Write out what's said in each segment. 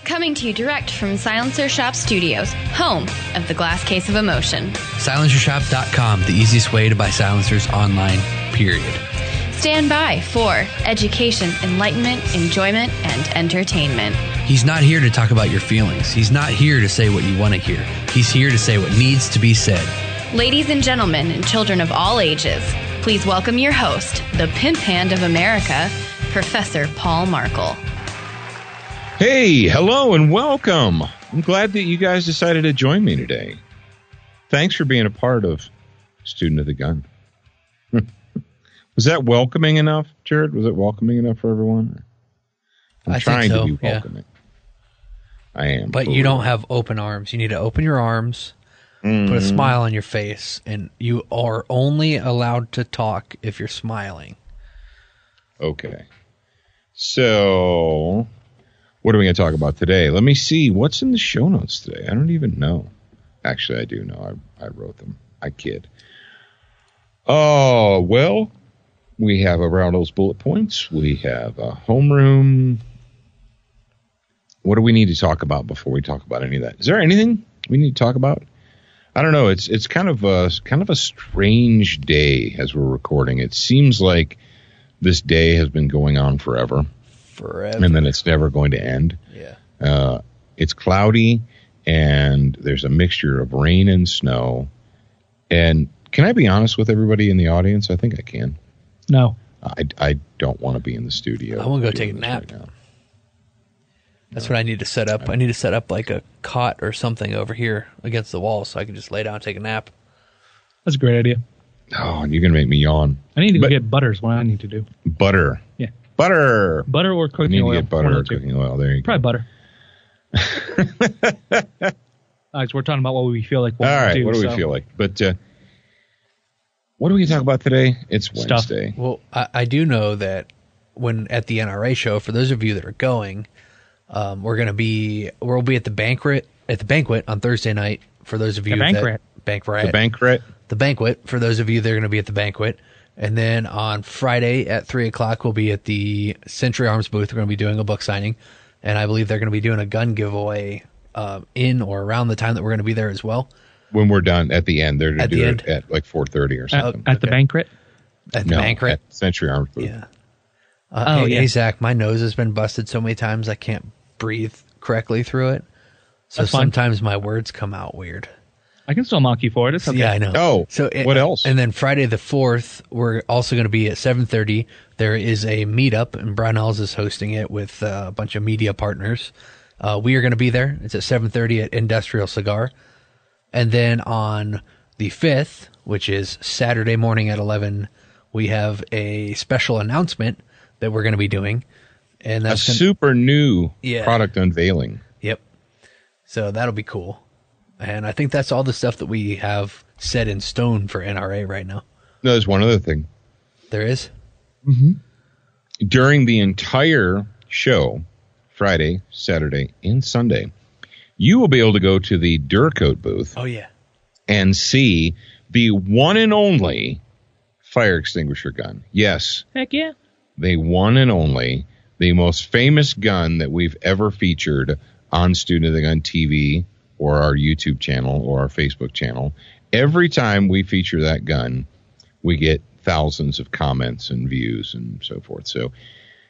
Coming to you direct from Silencer Shop Studios, home of the Glass Case of Emotion. SilencerShop.com, the easiest way to buy silencers online, period. Stand by for education, enlightenment, enjoyment, and entertainment. He's not here to talk about your feelings. He's not here to say what you want to hear. He's here to say what needs to be said. Ladies and gentlemen, and children of all ages, please welcome your host, the pimp hand of America, Professor Paul Markle. Hey, hello and welcome. I'm glad that you guys decided to join me today. Thanks for being a part of Student of the Gun. Was that welcoming enough, Jared? Was it welcoming enough for everyone? I'm trying to be welcoming. Yeah. I am. But you don't have open arms. You need to open your arms, put a smile on your face, and you are only allowed to talk if you're smiling. Okay. So, what are we going to talk about today? Let me see. What's in the show notes today? I don't even know. Actually, I do know. I wrote them. I kid. Oh, well, we have around those bullet points. We have a homeroom. What do we need to talk about before we talk about any of that? Is there anything we need to talk about? I don't know. It's kind of a strange day as we're recording. It seems like this day has been going on forever. And then it's never going to end. Yeah. It's cloudy, and there's a mixture of rain and snow. And can I be honest with everybody in the audience? I think I can. No. I don't want to be in the studio. I want to go take a nap. Right now. That's what I need to set up. I need to set up like a cot or something over here against the wall so I can just lay down and take a nap. That's a great idea. Oh, and you're going to make me yawn. I need to go get butter is what I need to do. Butter. Yeah. Butter. Butter or cooking oil. You need to get butter or cooking oil. There you go. Probably butter. All right, so we're talking about what we feel like. All right, what do we feel like? But what are we going to talk about today? It's Wednesday. Stuff. Well, I do know that when at the NRA show, for those of you that are going, we'll be at the banquet on Thursday night. For those of you the banquet for those of you that are going to be at the banquet. And then on Friday at 3:00, we'll be at the Century Arms booth. We're going to be doing a book signing, and I believe they're going to be doing a gun giveaway in or around the time that we're going to be there as well. When we're done at the end, they're going to do it at like 4:30 or something. At the banquet? At the banquet? At Century Arms booth. Yeah. Hey, Zach, my nose has been busted so many times I can't breathe correctly through it. So sometimes my words come out weird. I can still mock you for it. It's okay. Yeah, I know. Oh, so what else? And then Friday the 4th, we're also going to be at 7:30. There is a meetup, and Brownell is hosting it with a bunch of media partners. We are going to be there. It's at 7:30 at Industrial Cigar. And then on the 5th, which is Saturday morning at 11, we have a special announcement that we're going to be doing. And that's super new product unveiling. Yep. So that'll be cool. And I think that's all the stuff that we have set in stone for NRA right now. No, there's one other thing. There is? Mm-hmm. During the entire show, Friday, Saturday, and Sunday, you will be able to go to the Duracoat booth. Oh, yeah. And see the one and only fire extinguisher gun. Yes. Heck yeah. The one and only, the most famous gun that we've ever featured on Student of the Gun TV or our YouTube channel or our Facebook channel. Every time we feature that gun, we get thousands of comments and views and so forth. So,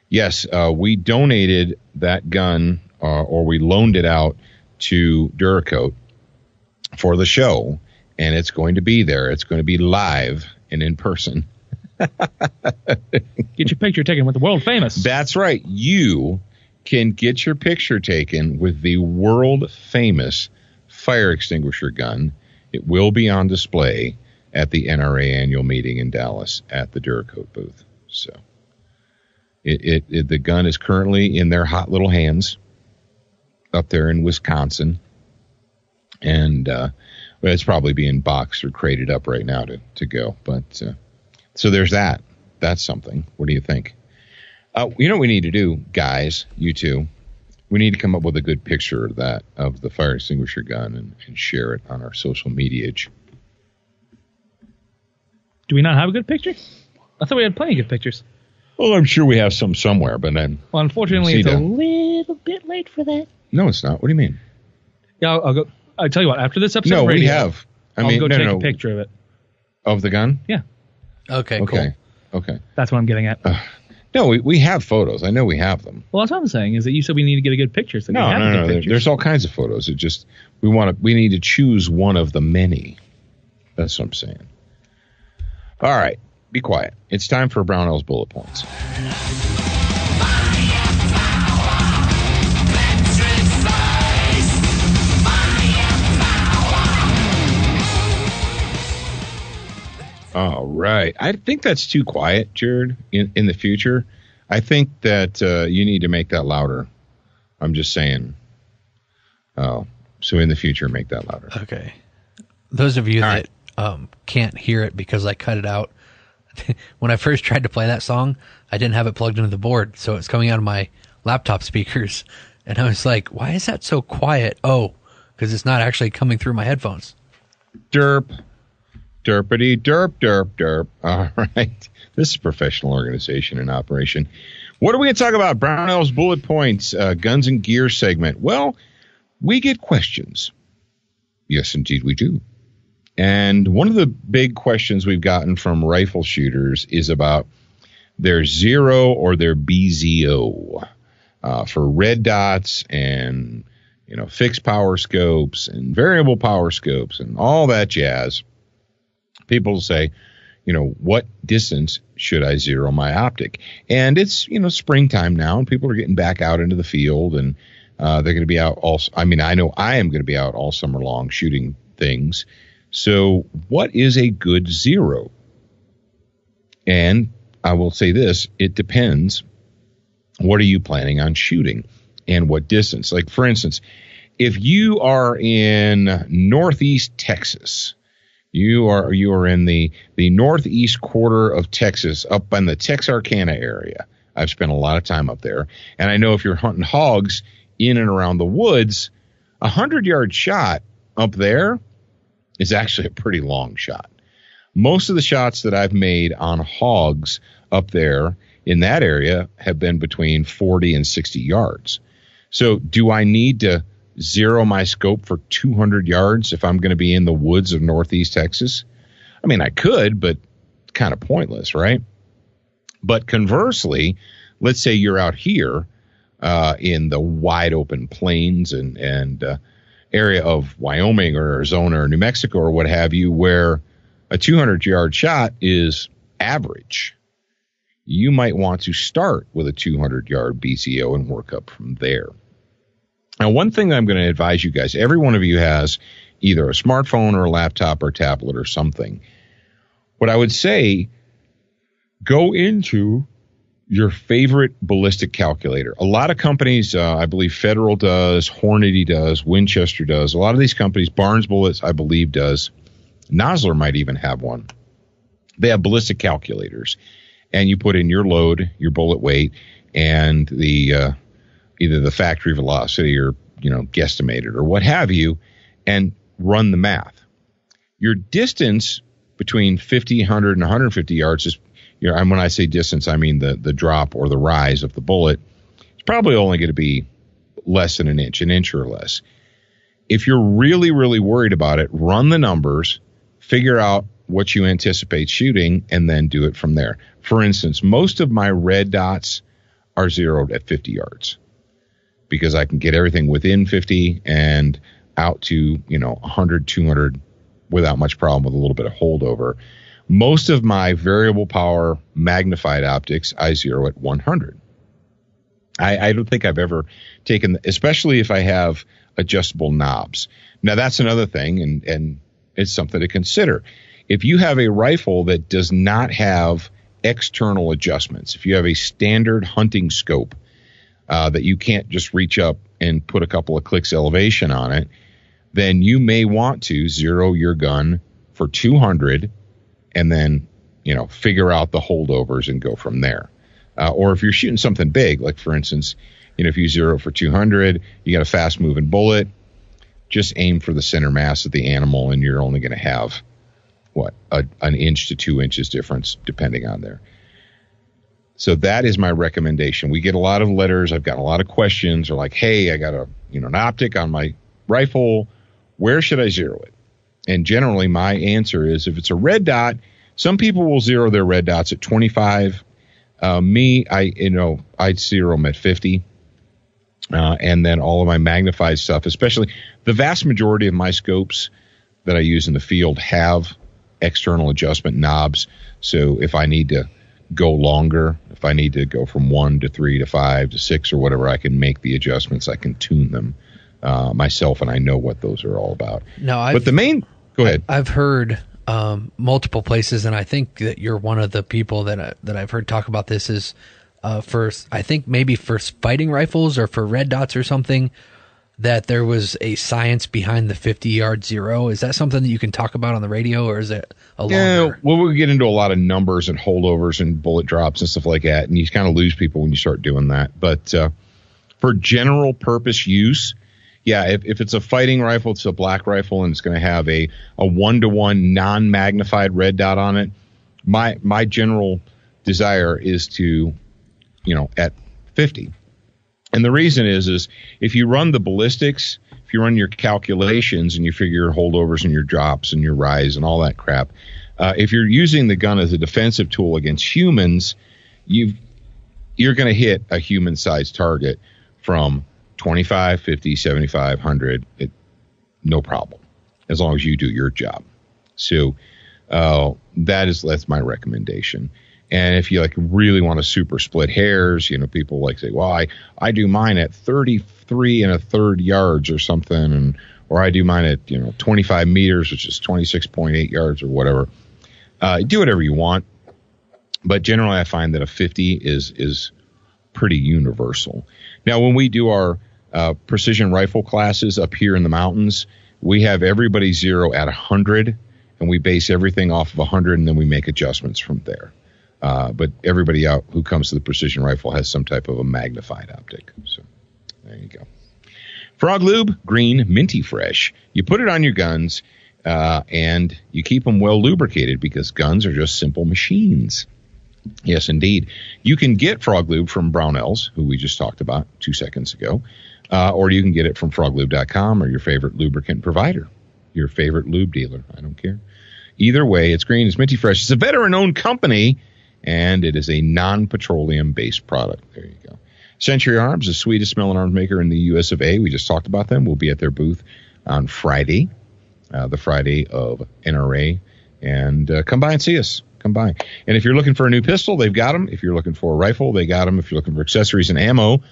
yes, we donated that gun or we loaned it out to Duracoat for the show, and it's going to be there. It's going to be live and in person. Get your picture taken with the world famous. That's right. You can get your picture taken with the world famous fire extinguisher gun. It will be on display at the NRA annual meeting in Dallas at the Duracoat booth. So the gun is currently in their hot little hands up there in Wisconsin. And it's probably being boxed or crated up right now to go. But so there's that. That's something. What do you think? You know what we need to do, guys, you two? We need to come up with a good picture of that, of the fire extinguisher gun, and share it on our social media. Do we not have a good picture? I thought we had plenty of good pictures. Well, I'm sure we have some somewhere, but then... Well, unfortunately, it's a little bit late for that. No, it's not. What do you mean? Yeah, I'll go. I tell you what. After this episode, No, radio, we have. I'll go take a picture of it. Of the gun? Yeah. Okay. Cool. Okay. That's what I'm getting at. No, we have photos. I know we have them. Well, that's what I'm saying is that you said we need to get a good picture. So No. There's all kinds of photos. It just we need to choose one of the many. That's what I'm saying. All right, be quiet. It's time for Brownell's bullet points. All right. I think that's too quiet, Jared, in the future. I think that you need to make that louder. I'm just saying. Oh, so in the future, make that louder. Okay. Those of you that can't hear it because I cut it out, when I first tried to play that song, I didn't have it plugged into the board, so it's coming out of my laptop speakers. And I was like, why is that so quiet? Oh, because it's not actually coming through my headphones. Derp. Derpity derp derp derp. All right. This is professional organization in operation. What are we going to talk about? Brownell's bullet points, guns and gear segment. Well, we get questions. Yes, indeed we do. And one of the big questions we've gotten from rifle shooters is about their Zero or their BZO for red dots and, fixed power scopes and variable power scopes and all that jazz. People say, what distance should I zero my optic? And it's, springtime now, and people are getting back out into the field, and they're going to be out I know I am going to be out all summer long shooting things. So what is a good zero? And I will say this, it depends. What are you planning on shooting and what distance? Like, for instance, if you are in Northeast Texas, you are in the northeast quarter of Texas, up in the Texarkana area. I've spent a lot of time up there. And I know if you're hunting hogs in and around the woods, 100-yard shot up there is actually a pretty long shot. Most of the shots that I've made on hogs up there in that area have been between 40 and 60 yards. So do I need to zero my scope for 200 yards if I'm going to be in the woods of Northeast Texas? I mean, I could, but it's kind of pointless, right? But conversely, let's say you're out here in the wide open plains and area of Wyoming or Arizona or New Mexico or what have you, where a 200-yard shot is average. You might want to start with a 200-yard BCO and work up from there. Now, one thing I'm going to advise you guys, every one of you has either a smartphone or a laptop or tablet or something. What I would say, go into your favorite ballistic calculator. A lot of companies, I believe Federal does, Hornady does, Winchester does. A lot of these companies, Barnes Bullets, I believe, does. Nosler might even have one. They have ballistic calculators. And you put in your load, your bullet weight, and the either the factory velocity or, guesstimated or what have you, and run the math. Your distance between 50, 100, and 150 yards is, and when I say distance, I mean the drop or the rise of the bullet. It's probably only going to be less than an inch or less. If you're really, really worried about it, run the numbers, figure out what you anticipate shooting, and then do it from there. For instance, most of my red dots are zeroed at 50 yards. Because I can get everything within 50 and out to, 100, 200 without much problem with a little bit of holdover. Most of my variable power magnified optics, I zero at 100. I don't think I've ever taken, especially if I have adjustable knobs. Now, that's another thing, and it's something to consider. If you have a rifle that does not have external adjustments, if you have a standard hunting scope, that you can't just reach up and put a couple of clicks elevation on it, then you may want to zero your gun for 200 and then, figure out the holdovers and go from there. Or if you're shooting something big, like for instance, if you zero for 200, you got a fast moving bullet, just aim for the center mass of the animal and you're only going to have an inch to 2 inches difference depending on there. So that is my recommendation. We get a lot of letters. I've gotten a lot of questions. They're like, hey, I got an optic on my rifle. Where should I zero it? And generally my answer is if it's a red dot, some people will zero their red dots at 25. I'd zero them at 50. And then all of my magnified stuff, especially the vast majority of my scopes that I use in the field have external adjustment knobs. So if I need to go longer, if I need to go from 1 to 3 to 5 to 6 or whatever, I can make the adjustments. I can tune them myself, and I know what those are all about. Go ahead. I've heard multiple places, and I think that you're one of the people that I've heard talk about this is for fighting rifles or for red dots or something, that there was a science behind the 50-yard zero. Is that something that you can talk about on the radio, or is it a longer? Yeah, well, we get into a lot of numbers and holdovers and bullet drops and stuff like that, and you kind of lose people when you start doing that. But for general purpose use, yeah, if it's a fighting rifle, it's a black rifle, and it's going to have a 1-to-1 non-magnified red dot on it, my general desire is to, at 50. And the reason is if you run the ballistics, if you run your calculations and you figure your holdovers and your drops and your rise and all that crap, if you're using the gun as a defensive tool against humans, you're going to hit a human-sized target from 25, 50, 75, 100, no problem, as long as you do your job. So that's my recommendation. And if you really want to super split hairs, people say, well, I do mine at 33 1/3 yards or something, or I do mine at 25 meters, which is 26.8 yards or whatever. Do whatever you want, but generally I find that a 50 is pretty universal. Now, when we do our precision rifle classes up here in the mountains, we have everybody zero at 100, and we base everything off of 100, and then we make adjustments from there. But everybody out who comes to the precision rifle has some type of a magnified optic. So there you go. Frog Lube, green, minty fresh. You put it on your guns, and you keep them well lubricated, because guns are just simple machines. Yes, indeed. You can get Frog Lube from Brownell's, who we just talked about 2 seconds ago, or you can get it from froglube.com or your favorite lubricant provider, your favorite lube dealer. I don't care. Either way, it's green, it's minty fresh. It's a veteran-owned company, and it is a non-petroleum-based product. There you go. Century Arms, the sweetest smelling arms maker in the U.S. of A. We just talked about them. We'll be at their booth on Friday, the Friday of NRA. And come by and see us. Come by. And if you're looking for a new pistol, they've got them. If you're looking for a rifle, they got them. If you're looking for accessories and ammo,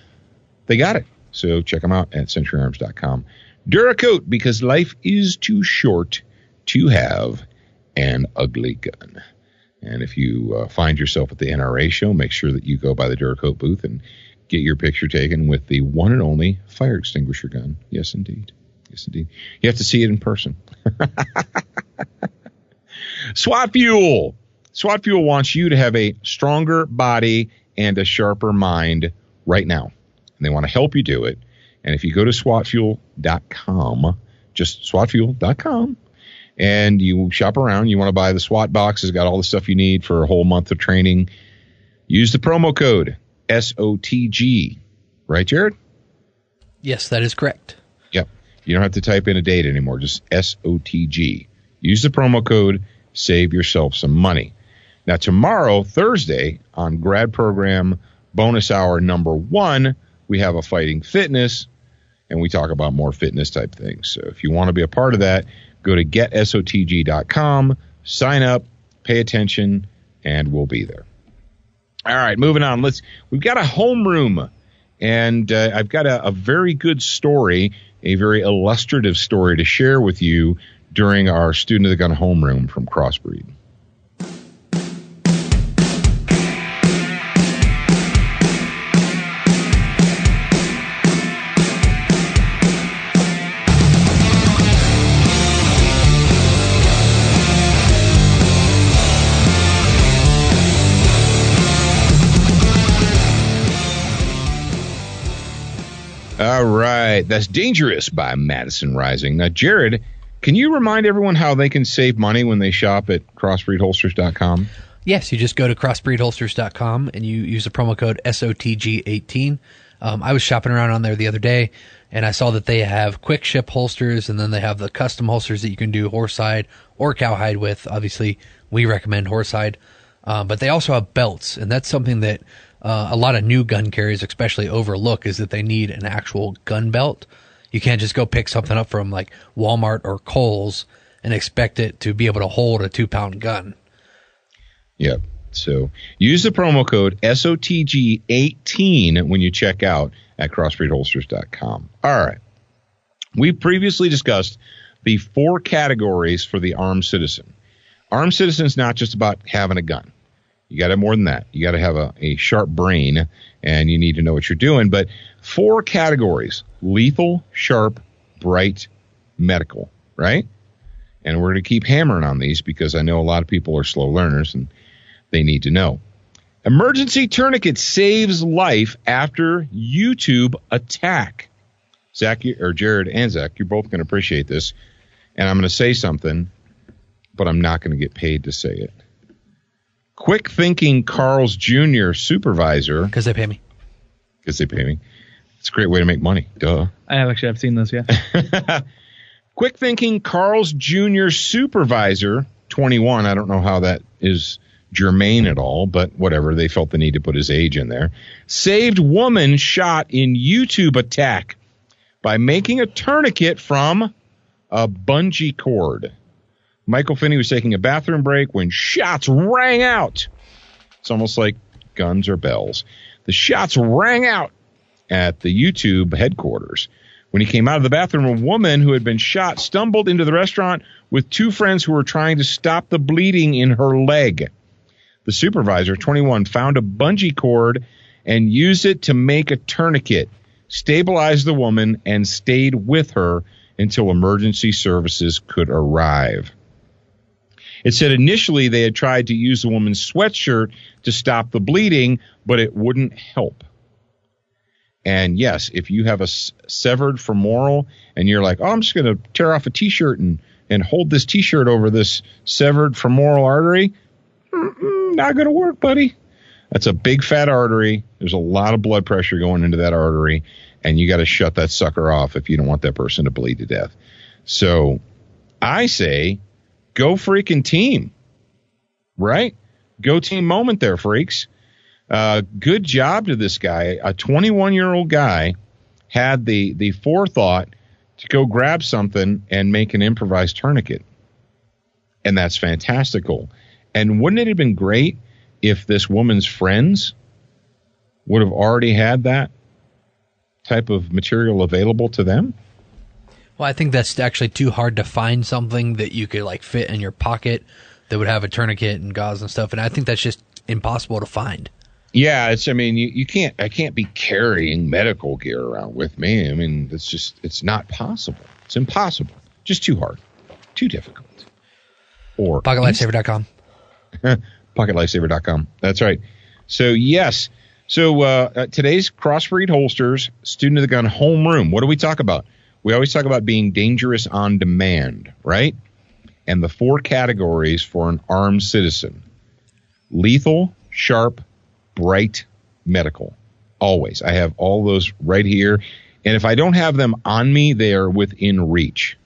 they got it. So check them out at centuryarms.com. Duracoat, because life is too short to have an ugly gun. And if you find yourself at the NRA show, make sure that you go by the Duracoat booth and get your picture taken with the one and only fire extinguisher gun. Yes, indeed. Yes, indeed. You have to see it in person. SWAT Fuel. SWAT Fuel wants you to have a stronger body and a sharper mind right now. And they want to help you do it. And if you go to SWATfuel.com, just SWATfuel.com, and you shop around, you want to buy the SWAT box, it's got all the stuff you need for a whole month of training, use the promo code SOTG. Right, Jared? Yes, that is correct. Yep. You don't have to type in a date anymore, just SOTG. Use the promo code, save yourself some money. Now, tomorrow, Thursday, on grad program bonus hour number 1, we have a fighting fitness, and we talk about more fitness type things. So if you want to be a part of that, go to getsotg.com, sign up, pay attention, and we'll be there. All right, moving on. We've got a homeroom, and I've got a very good story, a very illustrative story to share with you during our Student of the Gun homeroom from Crossbreed. All right. That's Dangerous by Madison Rising. Now, Jared, can you remind everyone how they can save money when they shop at crossbreedholsters.com? Yes, you just go to crossbreedholsters.com and you use the promo code SOTG18. I was shopping around on there the other day, and I saw that they have quick ship holsters, and then they have the custom holsters that you can do horsehide or cowhide with. Obviously, we recommend horsehide. But they also have belts, and that's something that a lot of new gun carriers especially overlook, is that they need an actual gun belt. You can't just go pick something up from like Walmart or Kohl's and expect it to be able to hold a 2-pound gun. Yep. So use the promo code SOTG18 when you check out at crossbreedholsters.com. All right. We previously discussed the 4 categories for the armed citizen. Armed citizen is not just about having a gun. You got to have more than that. You got to have a sharp brain, and you need to know what you're doing. But 4 categories: lethal, sharp, bright, medical, right? And we're going to keep hammering on these because I know a lot of people are slow learners, and they need to know. Emergency tourniquet saves life after YouTube attack. Zach, or Jared and Zach, you're both going to appreciate this. And I'm going to say something, but I'm not going to get paid to say it. Quick Thinking Carl's Jr. supervisor. Because they pay me. It's a great way to make money. Duh. I've seen this, yeah. Quick Thinking Carl's Jr. supervisor, 21. I don't know how that is germane at all, but whatever. They felt the need to put his age in there. Saved woman shot in YouTube attack by making a tourniquet from a bungee cord. Michael Finney was taking a bathroom break when shots rang out. It's almost like guns or bells. The shots rang out at the YouTube headquarters. When he came out of the bathroom, a woman who had been shot stumbled into the restaurant with 2 friends who were trying to stop the bleeding in her leg. The supervisor, 21, found a bungee cord and used it to make a tourniquet, stabilized the woman, and stayed with her until emergency services could arrive. It said initially they had tried to use the woman's sweatshirt to stop the bleeding, but it wouldn't help. And yes, if you have a severed femoral and you're like, oh, I'm just going to tear off a T-shirt and hold this T-shirt over this severed femoral artery, not going to work, buddy. That's a big fat artery. There's a lot of blood pressure going into that artery, and you got to shut that sucker off if you don't want that person to bleed to death. So I say, go freaking team, right? Go team moment there, freaks. Good job to this guy. A 21-year-old guy had the forethought to go grab something and make an improvised tourniquet. And that's fantastical. And wouldn't it have been great if this woman's friends would have already had that type of material available to them? Well, I think that's actually too hard to find something that you could like fit in your pocket that would have a tourniquet and gauze and stuff. And I think that's just impossible to find. Yeah, I can't be carrying medical gear around with me. I mean, it's not possible. It's impossible. Just too hard. Too difficult. Or PocketLifesaver.com. PocketLifesaver.com. That's right. So, yes. So, today's Crossbreed Holsters Student of the Gun Homeroom. What do we talk about? We always talk about being dangerous on demand, right? And the 4 categories for an armed citizen: lethal, sharp, bright, medical. Always. I have all those right here. And if I don't have them on me, they are within reach.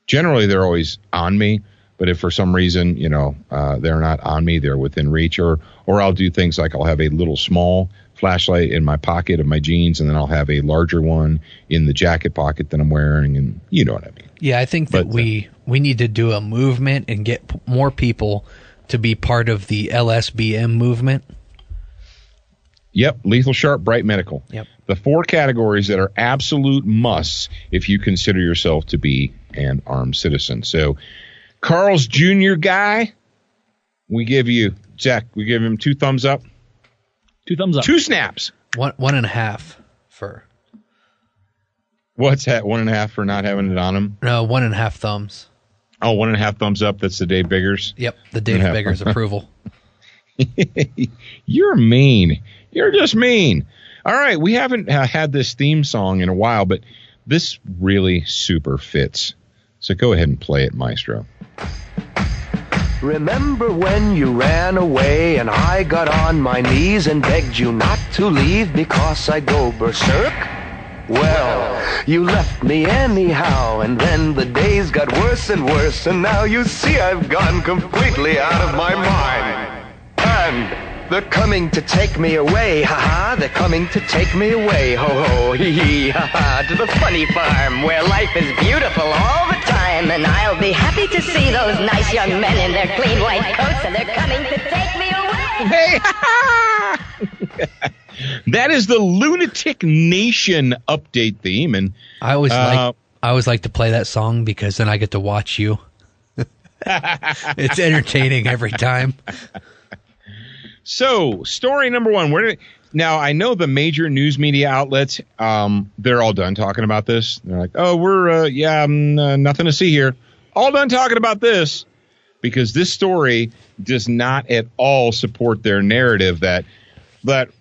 Generally, they're always on me. But if for some reason, they're not on me, they're within reach. Or I'll do things like I'll have a little small flashlight in my pocket of my jeans, and then I'll have a larger one in the jacket pocket that I'm wearing, and you know what I mean. Yeah, I think that we need to do a movement and get more people to be part of the LSBM movement. Yep, lethal, sharp, bright, medical. Yep. The 4 categories that are absolute musts if you consider yourself to be an armed citizen. So, Carl's Jr. guy, we give him 2 thumbs up. 2 thumbs up. 2 snaps. 1.5 for. What's that? 1.5 for not having it on him? No, 1.5 thumbs. Oh, 1.5 thumbs up. That's the Dave Biggers. Yep, the Dave Biggers approval. You're mean. You're just mean. All right, we haven't had this theme song in a while, but this really super fits. So go ahead and play it, Maestro. Remember when you ran away and I got on my knees and begged you not to leave because I'd go berserk? Well, you left me anyhow, and then the days got worse and worse, and now you see I've gone completely out of my mind. And they're coming to take me away, ha-ha, they're coming to take me away, ho-ho, hee-hee, ha-ha, to the funny farm where life is beautiful all the time, and I'll be happy to see those nice young men in their clean white coats, and they're coming to take me away. Hey, ha-ha! That is the Lunatic Nation update theme, and I always like to play that song because then I get to watch you. It's entertaining every time. So, story number one. Now, I know the major news media outlets, they're all done talking about this. They're like, oh, we're, nothing to see here. All done talking about this because this story does not at all support their narrative that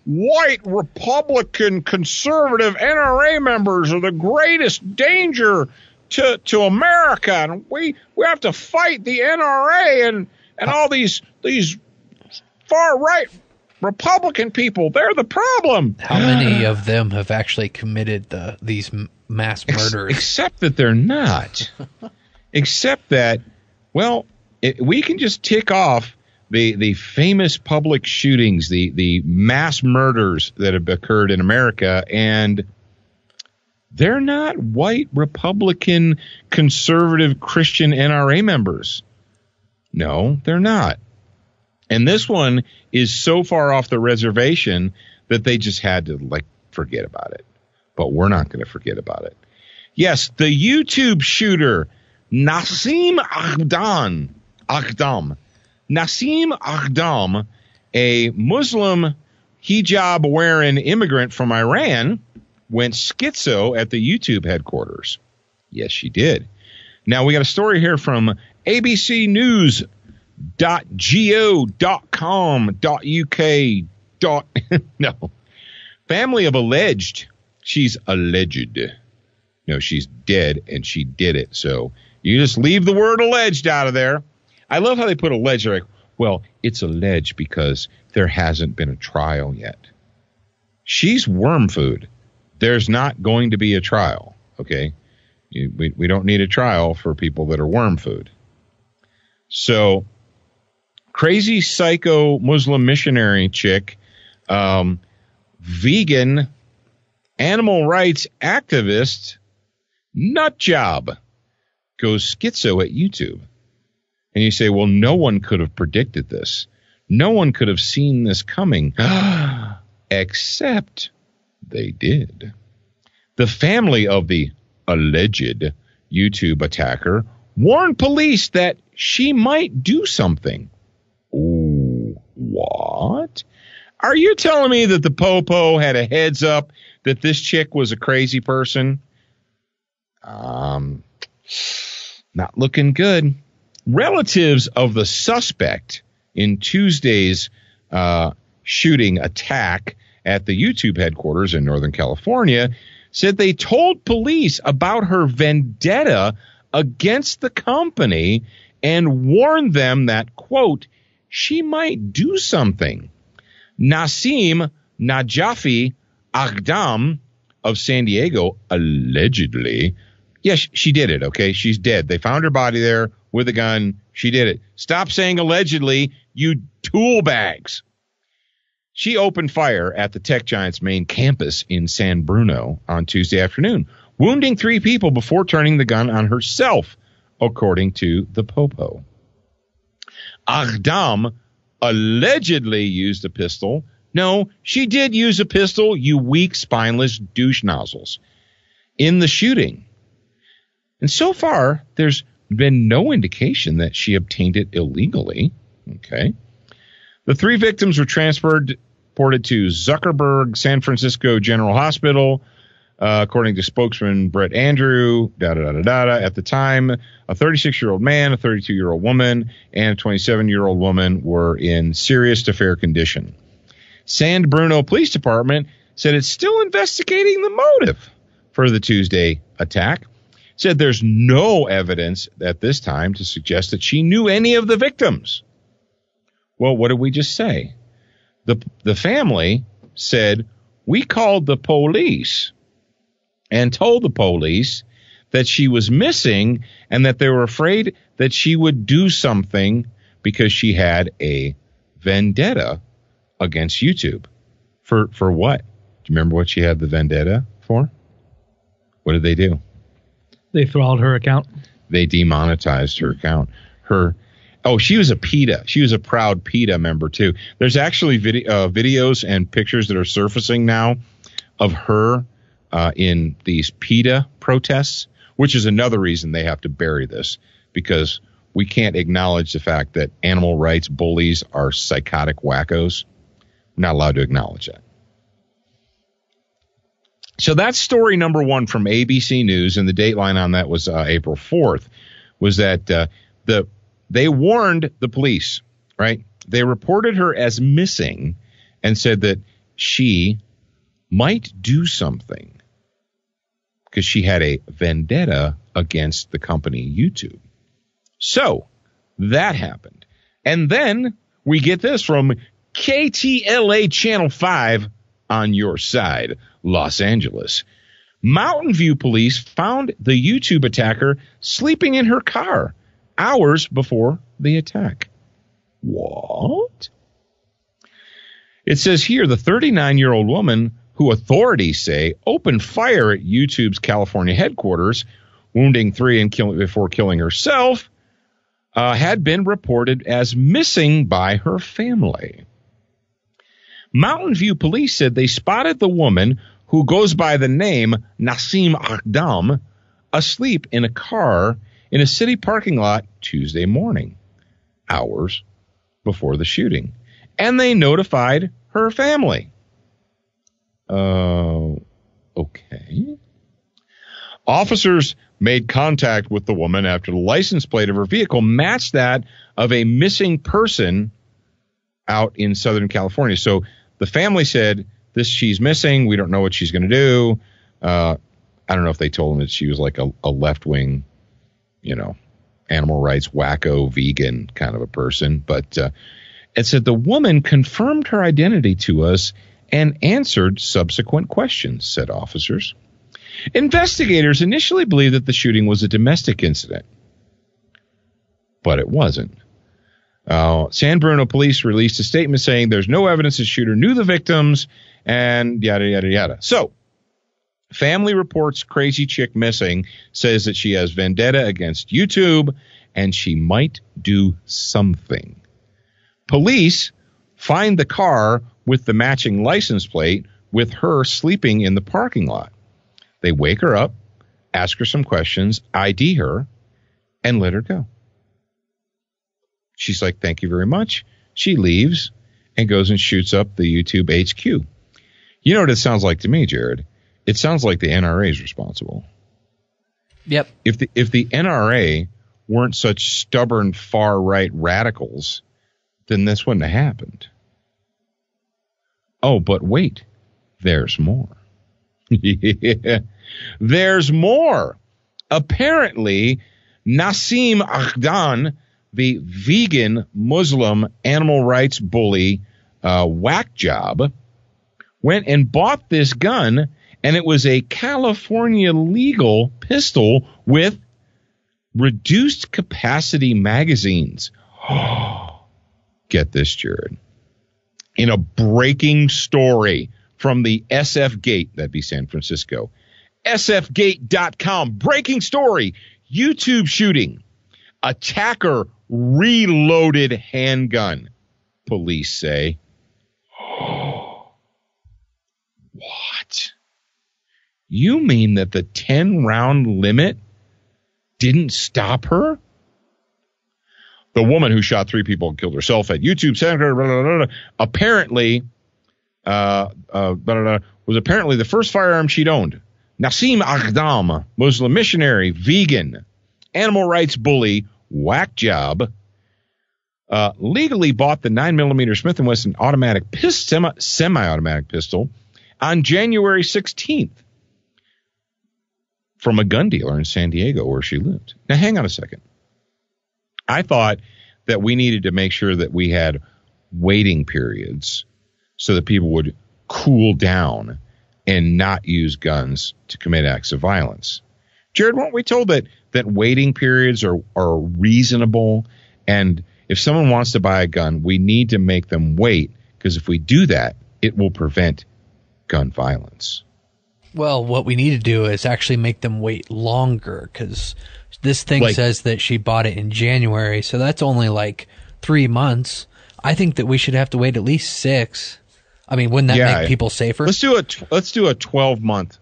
white Republican conservative NRA members are the greatest danger to America, and we have to fight the NRA and all these far right Republican people. They're the problem. How many of them have actually committed these mass murders? Except that they're not. Except that, well, we can just tick off the famous public shootings, the mass murders that have occurred in America, and they're not white Republican conservative Christian NRA members. No, they're not. And this one is so far off the reservation that they just had to forget about it. But we're not going to forget about it. Yes, the YouTube shooter Nassim Aghdam, a Muslim hijab-wearing immigrant from Iran, went schizo at the YouTube headquarters. Yes, she did. Now, we got a story here from abcnews.go.com.uk. No. Family of alleged. She's alleged. No, she's dead, and she did it. So you just leave the word alleged out of there. I love how they put alleged. They're like, well, it's alleged because there hasn't been a trial yet. She's worm food. There's not going to be a trial, okay? We don't need a trial for people that are worm food. So, crazy psycho Muslim missionary chick, vegan animal rights activist, nut job, goes schizo at YouTube. And you say, well, no one could have predicted this. No one could have seen this coming. Except they did. The family of the alleged YouTube attacker warned police that she might do something. Ooh, what? Are you telling me that the popo had a heads up that this chick was a crazy person? Not looking good. Relatives of the suspect in Tuesday's shooting attack at the YouTube headquarters in Northern California said they told police about her vendetta against the company and warned them that, quote, she might do something. Nassim Najafi Aghdam of San Diego allegedly, yes, she did it, okay? She's dead. They found her body there with a gun. She did it. Stop saying allegedly, you tool bags. She opened fire at the tech giant's main campus in San Bruno on Tuesday afternoon, wounding 3 people before turning the gun on herself, according to the Popo. Aghdam allegedly used a pistol. No, she did use a pistol, you weak, spineless douche nozzles, in the shooting. And so far, there's been no indication that she obtained it illegally. Okay. The 3 victims were transported to Zuckerberg San Francisco General Hospital, according to spokesman Brett Andrew. At the time, a 36-year-old man, a 32-year-old woman, and a 27-year-old woman were in serious to fair condition. San Bruno Police Department said it's still investigating the motive for the Tuesday attack. said there's no evidence at this time to suggest that she knew any of the victims. Well, what did we just say? The family said, we called the police and told the police that she was missing and that they were afraid that she would do something because she had a vendetta against YouTube. For what? Do you remember what she had the vendetta for? What did they do? They throttled her account. They demonetized her account. She was a PETA. She was a proud PETA member, too. There's actually videos and pictures that are surfacing now of her in these PETA protests, which is another reason they have to bury this, because we can't acknowledge the fact that animal rights bullies are psychotic wackos. We're not allowed to acknowledge that. So that's story number one from ABC News, and the dateline on that was April 4th, was that they warned the police, right? They reported her as missing and said that she might do something because she had a vendetta against the company YouTube. So that happened. And then we get this from KTLA Channel 5 on your side, Los Angeles. Mountain View police found the YouTube attacker sleeping in her car hours before the attack. What? It says here the 39-year-old woman, who authorities say opened fire at YouTube's California headquarters, wounding 3 and before killing herself, had been reported as missing by her family. Mountain View police said they spotted the woman, who goes by the name Nassim Akdam, asleep in a car in a city parking lot Tuesday morning, hours before the shooting. And they notified her family. Okay. Officers made contact with the woman after the license plate of her vehicle matched that of a missing person out in Southern California. So the family said, she's missing. We don't know what she's going to do. I don't know if they told him that she was like a left-wing, animal rights wacko vegan kind of a person. But it said the woman confirmed her identity to us and answered subsequent questions, said officers. Investigators initially believed that the shooting was a domestic incident, but it wasn't. San Bruno police released a statement saying there's no evidence the shooter knew the victims and yada, yada, yada. So, family reports crazy chick missing, says that she has vendetta against YouTube and she might do something. Police find the car with the matching license plate with her sleeping in the parking lot. They wake her up, ask her some questions, ID her, and let her go. She's like, thank you very much. She leaves and goes and shoots up the YouTube HQ. You know what it sounds like to me, Jared? It sounds like the NRA is responsible. Yep. If the NRA weren't such stubborn far-right radicals, then this wouldn't have happened. Oh, but wait. There's more. Yeah. There's more. Apparently, Nassim Akdan, the vegan Muslim animal rights bully whack job, went and bought this gun, and it was a California legal pistol with reduced capacity magazines. Get this, Jared. In a breaking story from the SF Gate, that'd be San Francisco, sfgate.com, breaking story, YouTube shooting. Attacker reloaded handgun, police say. What? You mean that the 10-round limit didn't stop her? The woman who shot 3 people and killed herself at YouTube Center apparently was apparently the first firearm she'd owned. Nassim Akdam, Muslim missionary, vegan, animal rights bully, whack job, legally bought the 9mm Smith & Wesson automatic semi-automatic pistol on January 16th from a gun dealer in San Diego where she lived. Now, hang on a second. I thought that we needed to make sure that we had waiting periods so that people would cool down and not use guns to commit acts of violence. Jared, weren't we told that waiting periods are reasonable? And if someone wants to buy a gun, we need to make them wait, because if we do that, it will prevent gun violence. Well, what we need to do is actually make them wait longer, because this thing says that she bought it in January, so that's only like 3 months. I think that we should have to wait at least 6. I mean, wouldn't that make people safer? Let's do a 12-month.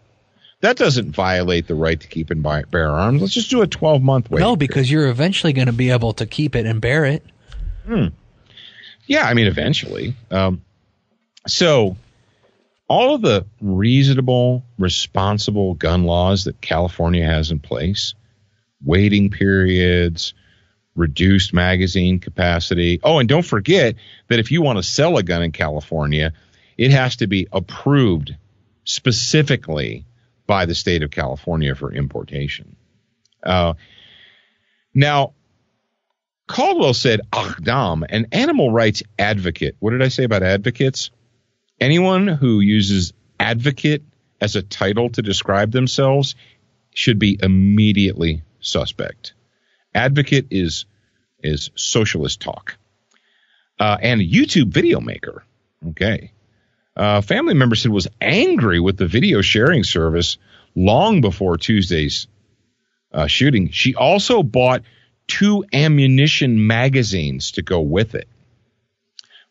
That doesn't violate the right to keep and bear arms. Let's just do a 12-month wait. No, because you're eventually going to be able to keep it and bear it. Yeah, I mean, eventually. So all of the reasonable, responsible gun laws that California has in place, waiting periods, reduced magazine capacity. Oh, and don't forget that if you want to sell a gun in California, it has to be approved specifically by the state of California for importation. Now, Caldwell said, Aghdam, an animal rights advocate. What did I say about advocates? Anyone who uses advocate as a title to describe themselves should be immediately suspect. Advocate is socialist talk. And a YouTube video maker. Okay. Family member said was angry with the video sharing service long before Tuesday's shooting. She also bought 2 ammunition magazines to go with it.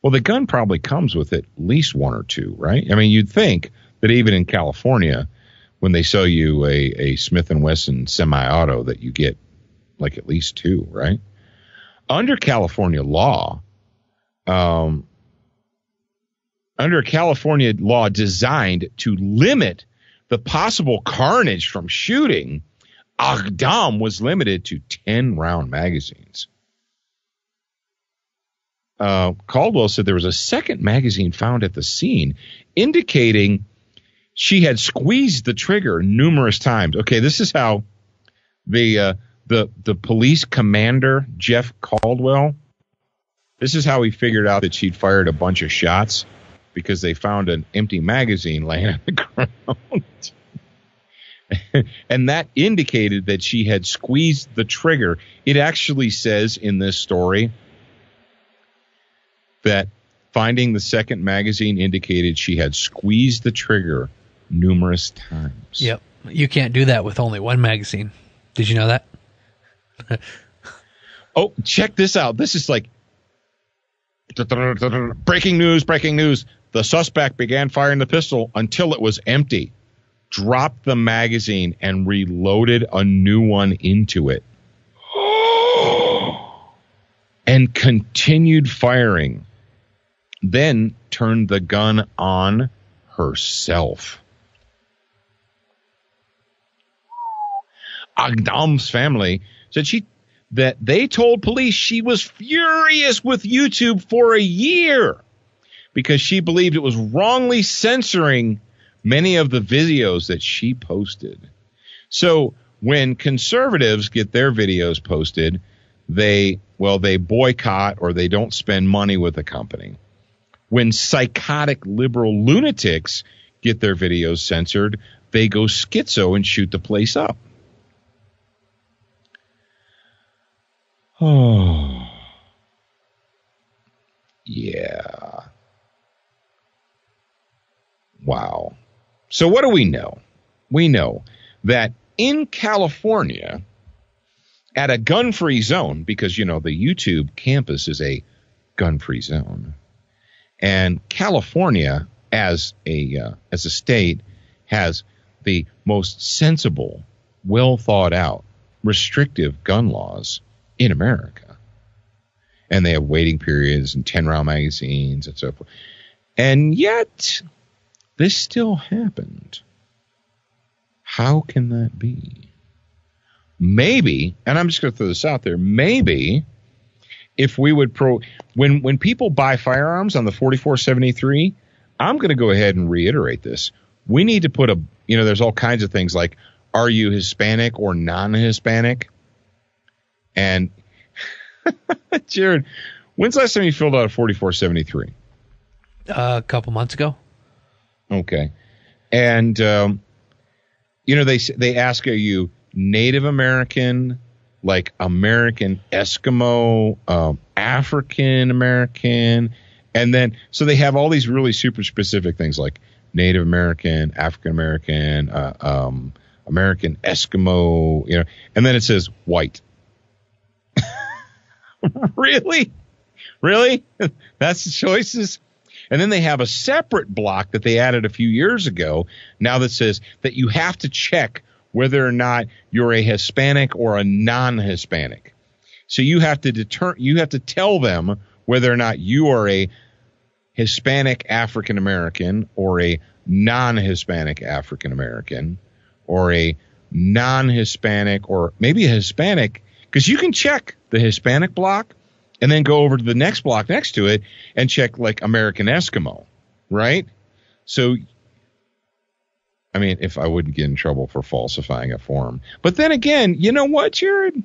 Well, the gun probably comes with at least 1 or 2, right? I mean, you'd think that even in California, when they sell you a Smith & Wesson semi-auto, that you get like at least 2, right? Under California law, designed to limit the possible carnage from shooting, Aghdam was limited to 10-round magazines. Caldwell said there was a second magazine found at the scene, indicating she had squeezed the trigger numerous times. Okay, this is how the police commander, Jeff Caldwell, this is how he figured out that she'd fired a bunch of shots, because they found an empty magazine laying on the ground. And that indicated that she had squeezed the trigger. It actually says in this story that finding the second magazine indicated she had squeezed the trigger numerous times. Yep. You can't do that with only one magazine. Did you know that? Oh, check this out. This is like breaking news. The suspect began firing the pistol until it was empty, dropped the magazine, and reloaded a new one into it. And continued firing. Then turned the gun on herself. Aghdam's family said that they told police she was furious with YouTube for a year because she believed it was wrongly censoring many of the videos that she posted. So when conservatives get their videos posted, they boycott or they don't spend money with the company. When psychotic liberal lunatics get their videos censored, they go schizo and shoot the place up. Oh, yeah. Wow. So what do we know? We know that in California, at a gun-free zone, because, you know, the YouTube campus is a gun-free zone, and California as a state has the most sensible, well-thought-out, restrictive gun laws in America. And they have waiting periods and 10-round magazines and so forth. And yet, this still happened. How can that be? Maybe, and I'm just going to throw this out there, maybe if we would when people buy firearms on the 4473, I'm going to go ahead and reiterate this. We need to put there's all kinds of things like are you Hispanic or non-Hispanic? And Jared, when's the last time you filled out a 4473? A couple months ago. Okay. And, they ask, are you Native American, like American Eskimo, African American? And then, so they have all these really super specific things like Native American, African American, American Eskimo, and then it says white. Really? That's the choices? And then they have a separate block that they added a few years ago now that says that you have to check whether or not you're a Hispanic or a non-Hispanic. So you have to tell them whether or not you are a Hispanic African American or a non-Hispanic African American or a non-Hispanic or maybe a Hispanic, because you can check the Hispanic block and then go over to the next block next to it and check like American Eskimo, right? So, I mean, if I wouldn't get in trouble for falsifying a form. But then again, you know what, Jared?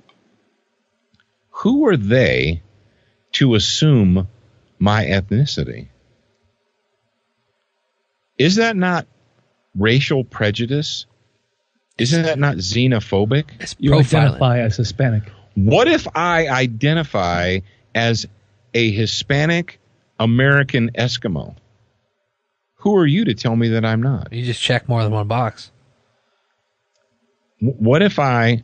Who are they to assume my ethnicity? Is that not racial prejudice? Isn't that not xenophobic? You identify as Hispanic. What if I identify as a Hispanic American Eskimo? Who are you to tell me that I'm not? You just check more than one box. What if I...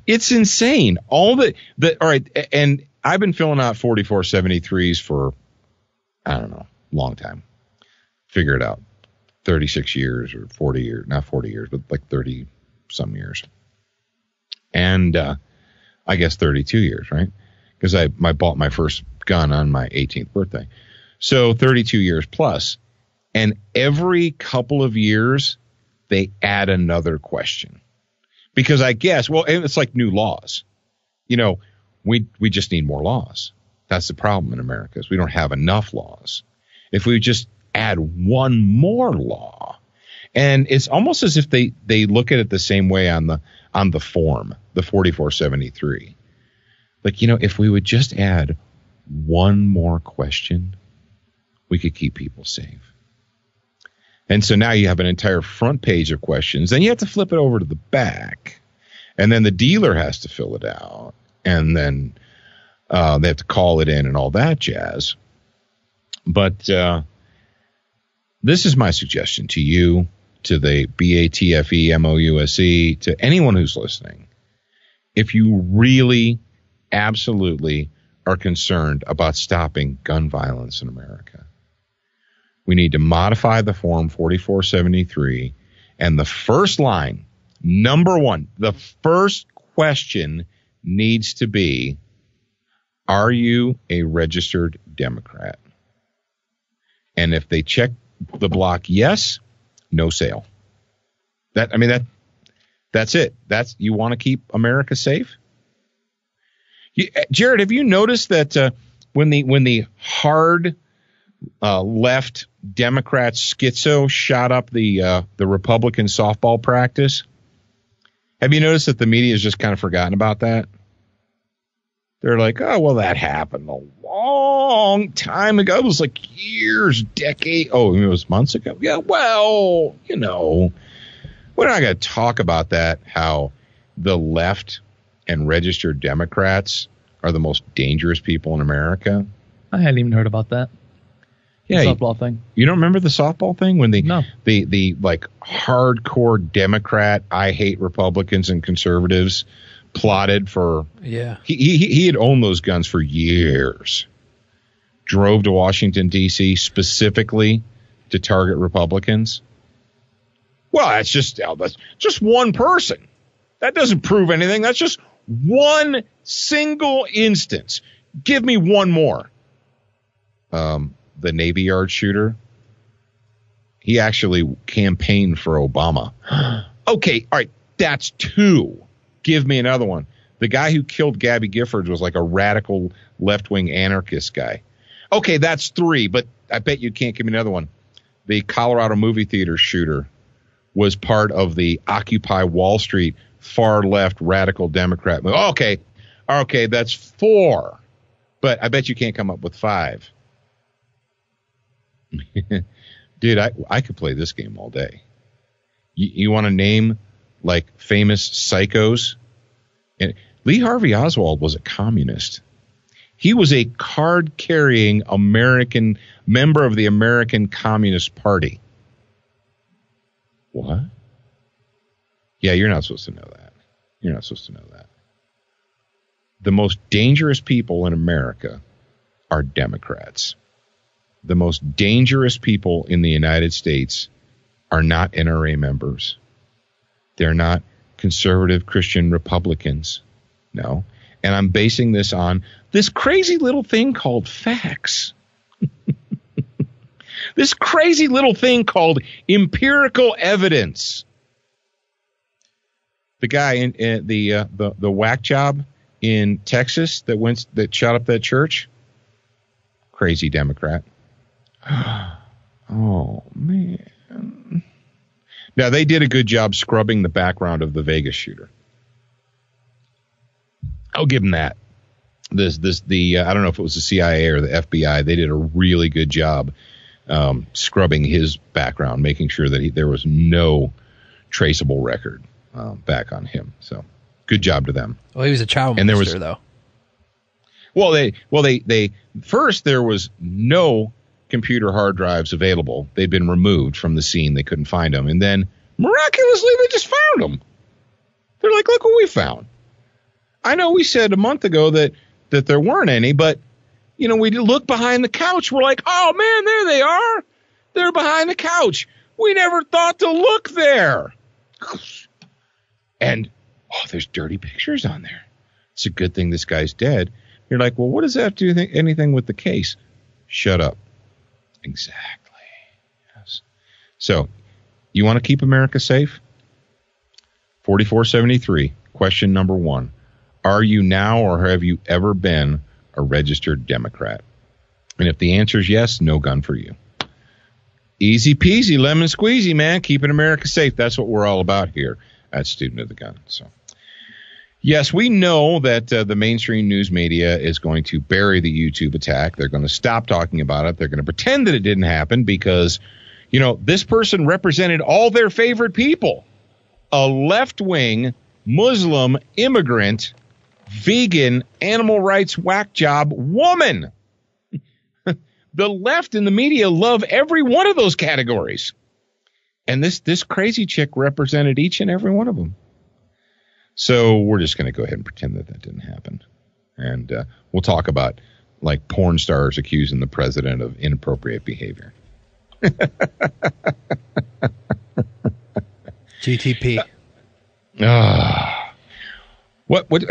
It's insane. All right, and I've been filling out 4473s for, I don't know, long time. Figure it out. 36 years or 40 years, not 40 years, but like 30 some years. And I guess 32 years, right? Because I bought my first gun on my 18th birthday. So 32 years plus. And every couple of years, they add another question. Because I guess, well, it's like new laws. We just need more laws. That's the problem in America is we don't have enough laws. If we just add one more law, and it's almost as if they look at it the same way on the form, the 4473. Like, if we would just add one more question, we could keep people safe. And so now you have an entire front page of questions. Then you have to flip it over to the back. And then the dealer has to fill it out. And then they have to call it in and all that jazz. But this is my suggestion to you, to the BATFEMOUSE, to anyone who's listening. If you really, absolutely are concerned about stopping gun violence in America, we need to modify the form 4473. And the first line, number one, the first question needs to be, are you a registered Democrat? And if they check the block yes, no sale. That's it. You want to keep America safe? Jared, have you noticed that when the hard left Democrats schizo shot up the Republican softball practice? Have you noticed that the media has just kind of forgotten about that? They're like, oh, well, that happened a long time ago. It was like years, decades. Oh, it was months ago. Yeah, well, we're not going to talk about that, how the left and registered Democrats are the most dangerous people in America. I hadn't even heard about that. Yeah, the softball thing. You don't remember the softball thing when No. the like hardcore Democrat, I hate Republicans and conservatives plotted for. Yeah. He had owned those guns for years. Drove to Washington D.C. specifically to target Republicans. Well, that's just one person. That doesn't prove anything. That's just one single instance. Give me one more. The Navy Yard shooter, he actually campaigned for Obama. Okay, all right, that's two. Give me another one. The guy who killed Gabby Giffords was like a radical left-wing anarchist guy. Okay, that's three, but I bet you can't give me another one. the Colorado movie theater shooter, was part of the Occupy Wall Street far left radical Democrat movement. Okay, that's 4. But I bet you can't come up with 5. Dude, I could play this game all day. You want to name like famous psychos? And Lee Harvey Oswald was a communist. He was a card-carrying American member of the American Communist Party. What? Yeah, you're not supposed to know that. You're not supposed to know that. The most dangerous people in America are Democrats. The most dangerous people in the United States are not NRA members. They're not conservative Christian Republicans. No. And I'm basing this on this crazy little thing called facts. This crazy little thing called empirical evidence. The guy in the whack job in Texas that shot up that church, crazy Democrat. Oh man. Now they did a good job scrubbing the background of the Vegas shooter. I'll give them that. I don't know if it was the CIA or the FBI. They did a really good job scrubbing his background, making sure that there was no traceable record back on him. So good job to them. Well, he was a child molester, though. Well, they first there was no computer hard drives available. They'd been removed from the scene. They couldn't find them, and then miraculously they just found them. They're like, look what we found. I know we said a month ago that there weren't any, but you know, we look behind the couch. We're like, oh man, there they are. They're behind the couch. We never thought to look there. And there's dirty pictures on there. It's a good thing this guy's dead. You're like, well, what does that have to do anything with the case? Shut up. Exactly. Yes. So, you want to keep America safe? 4473, question number 1. Are you now or have you ever been a registered Democrat? And if the answer is yes, no gun for you. Easy peasy, lemon squeezy, man. Keeping America safe. That's what we're all about here at Student of the Gun. So, yes, we know that the mainstream news media is going to bury the YouTube attack. They're going to stop talking about it. They're going to pretend that it didn't happen because, you know, this person represented all their favorite people. A left-wing Muslim immigrant, vegan, animal rights whack job woman. The left and the media love every one of those categories. And this crazy chick represented each and every one of them. So we're just going to go ahead and pretend that didn't happen. And we'll talk about like porn stars accusing the president of inappropriate behavior. GTP. What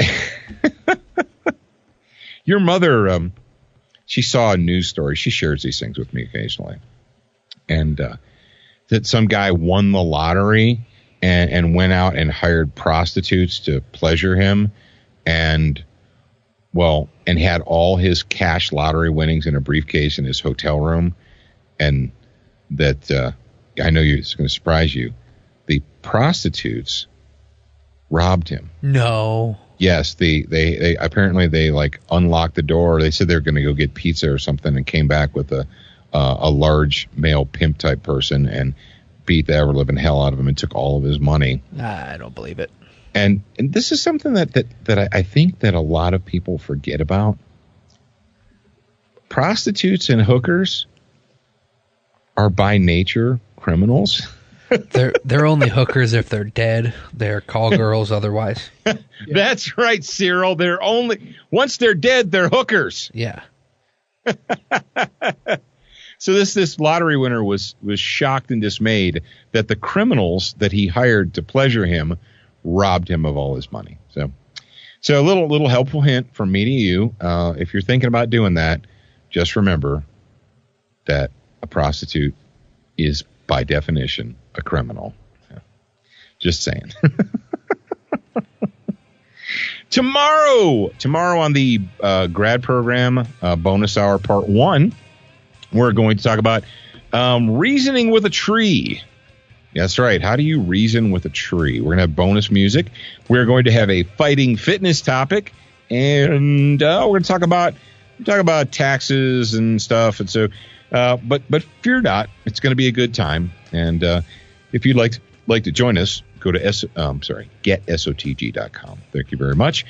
your mother, she saw a news story. She shares these things with me occasionally. And that some guy won the lottery and went out and hired prostitutes to pleasure him and had all his cash lottery winnings in a briefcase in his hotel room. And that, I know it's going to surprise you. The prostitutes robbed him. No. Yes, they apparently they like unlocked the door. They said they were going to go get pizza or something and came back with a large male pimp type person and beat the ever living hell out of him and took all of his money. I don't believe it. And this is something that I think that a lot of people forget about. Prostitutes and hookers are by nature criminals. They're only hookers if they're dead. They're call girls otherwise. That's right, Cyril. Once they're dead, they're hookers. Yeah. So this lottery winner was shocked and dismayed that the criminals that he hired to pleasure him robbed him of all his money. So a little helpful hint from me to you. If you're thinking about doing that, just remember that a prostitute is by definition a criminal. Yeah. Just saying. Tomorrow on the grad program bonus hour part 1, we're going to talk about Reasoning with a tree. That's right. How do you reason with a tree? We're going to have bonus music. We're going to have a fighting fitness topic, and we're going to talk about taxes and stuff. And so, but fear not, it's going to be a good time. And if you'd like to join us, go to getsotg.com. Thank you very much.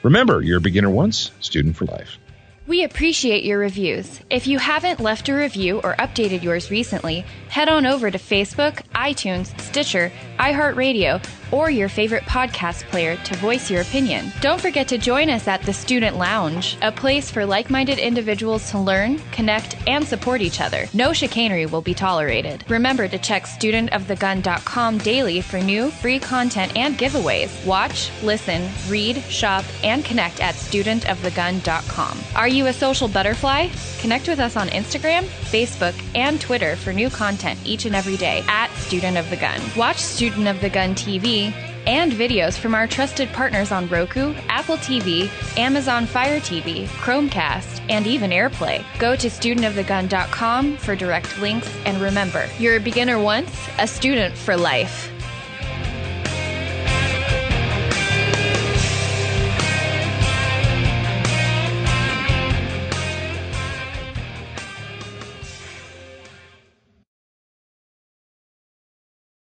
Remember, you're a beginner once, student for life. We appreciate your reviews. If you haven't left a review or updated yours recently, head on over to Facebook, iTunes, Stitcher, iHeartRadio, or your favorite podcast player to voice your opinion. Don't forget to join us at the Student Lounge, a place for like-minded individuals to learn, connect, and support each other. No chicanery will be tolerated. Remember to check studentofthegun.com daily for new, free content and giveaways. Watch, listen, read, shop, and connect at studentofthegun.com. Are you a social butterfly? Connect with us on Instagram, Facebook, and Twitter for new content each and every day at Student of the Gun. Watch Student of the Gun TV and videos from our trusted partners on Roku, Apple TV, Amazon Fire TV, Chromecast, and even AirPlay. Go to studentofthegun.com for direct links, and remember, you're a beginner once, a student for life.